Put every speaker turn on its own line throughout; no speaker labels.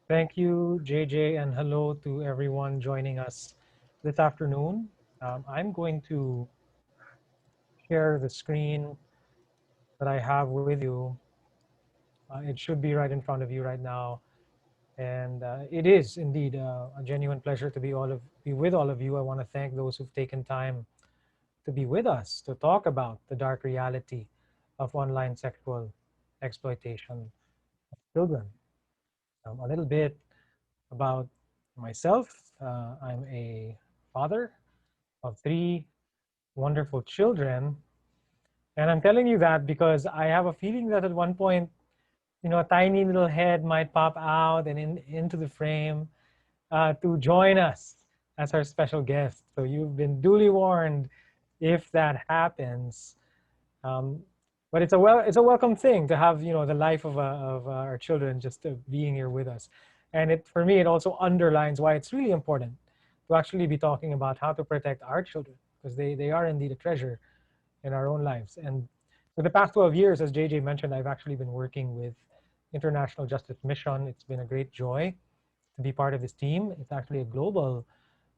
Thank you, JJ, and hello to everyone joining us this afternoon. I'm going to share the screen that I have with you. It should be right in front of you right now, and it is indeed a genuine pleasure to be with all of you. I want to thank those who've taken time to be with us to talk about the dark reality of online sexual exploitation of children. A little bit about myself. I'm a father of three wonderful children. And I'm telling you that because I have a feeling that at one point, a tiny little head might pop out and into the frame to join us as our special guest. So you've been duly warned if that happens. Um, but it's a welcome thing to have the life of our children just being here with us, and for me it also underlines why it's really important to actually be talking about how to protect our children, because they are indeed a treasure in our own lives. And for the past 12 years, as JJ mentioned, I've actually been working with International Justice Mission. It's been a great joy to be part of this team. It's actually a global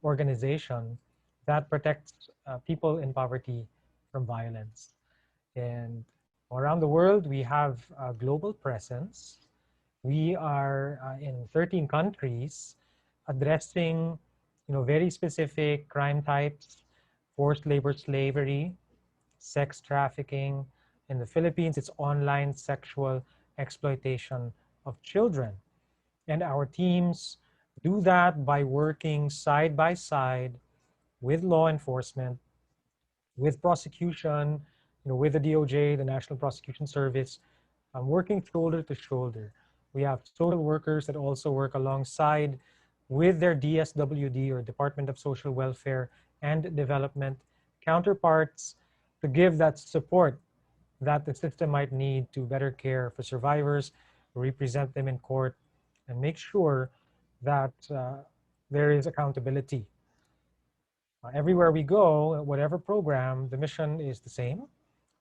organization that protects people in poverty from violence. And around the world, we have a global presence. We are in 13 countries addressing very specific crime types: forced labor, slavery, sex trafficking. In the Philippines, it's online sexual exploitation of children. And our teams do that by working side by side with law enforcement, with prosecution, with the DOJ, the National Prosecution Service, working shoulder to shoulder. We have social workers that also work alongside with their DSWD, or Department of Social Welfare and Development counterparts, to give that support that the system might need to better care for survivors, represent them in court, and make sure that there is accountability. Everywhere we go, whatever program, the mission is the same: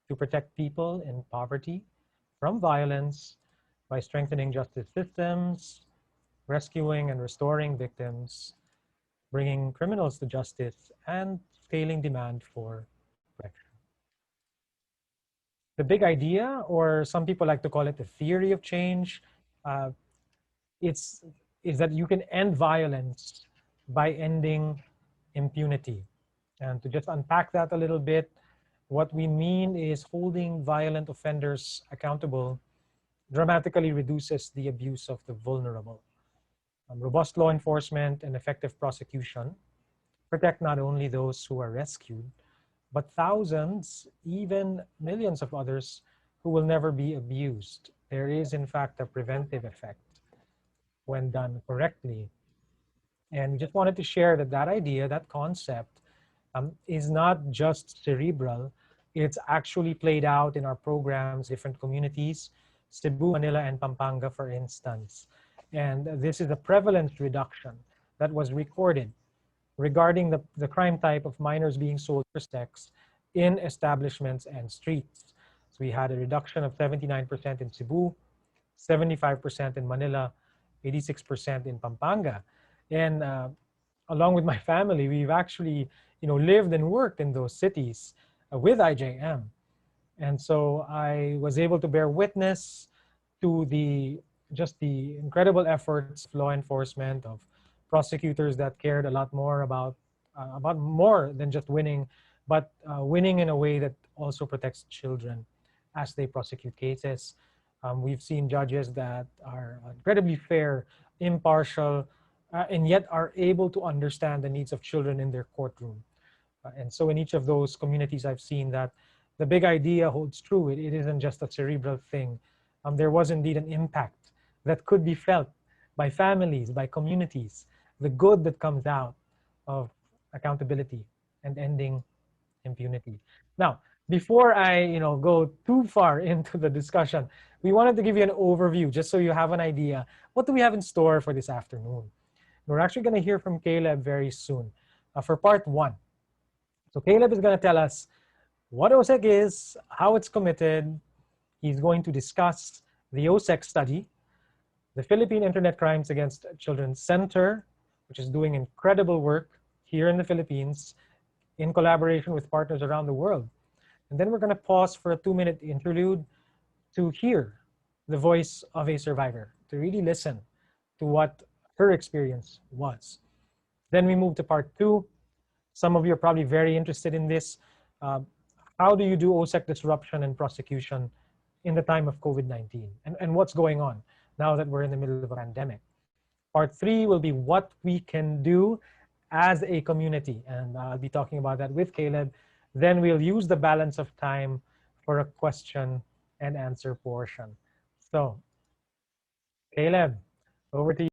to protect people in poverty from violence by strengthening justice systems, rescuing and restoring victims, bringing criminals to justice, and scaling demand for correction. The big idea, or some people like to call it the theory of change, uh, it's is that you can end violence by ending impunity. And to just unpack that a little bit, what we mean is holding violent offenders accountable dramatically reduces the abuse of the vulnerable. Robust law enforcement and effective prosecution protect not only those who are rescued, but thousands, even millions of others who will never be abused. There is, in fact, a preventive effect when done correctly. And we just wanted to share that idea, that concept, is not just cerebral. It's actually played out in our programs, different communities, Cebu, Manila, and Pampanga, for instance. And this is a prevalence reduction that was recorded regarding the crime type of minors being sold for sex in establishments and streets. So we had a reduction of 79% in Cebu, 75% in Manila, 86% in Pampanga. And along with my family, we've actually lived and worked in those cities with IJM. And so I was able to bear witness to the incredible efforts of law enforcement, of prosecutors that cared a lot more about more than just winning, but winning in a way that also protects children as they prosecute cases. We've seen judges that are incredibly fair, impartial, and yet are able to understand the needs of children in their courtroom. And so in each of those communities, I've seen that the big idea holds true. It isn't just a cerebral thing. There was indeed an impact that could be felt by families, by communities, the good that comes out of accountability and ending impunity. Now, before I go too far into the discussion, we wanted to give you an overview just so you have an idea. What do we have in store for this afternoon? We're actually going to hear from Caleb very soon for part one. So Caleb is going to tell us what OSEC is, how it's committed. He's going to discuss the OSEC study, the Philippine Internet Crimes Against Children Center, which is doing incredible work here in the Philippines in collaboration with partners around the world. And then we're going to pause for a 2-minute interlude to hear the voice of a survivor, to really listen to what her experience was. Then we move to part two. Some of you are probably very interested in this. Uh, how do you do OSEC disruption and prosecution in the time of COVID-19? And what's going on now that we're in the middle of a pandemic? Part three will be what we can do as a community. And I'll be talking about that with Caleb. Then we'll use the balance of time for a question and answer portion. So, Caleb, over to you.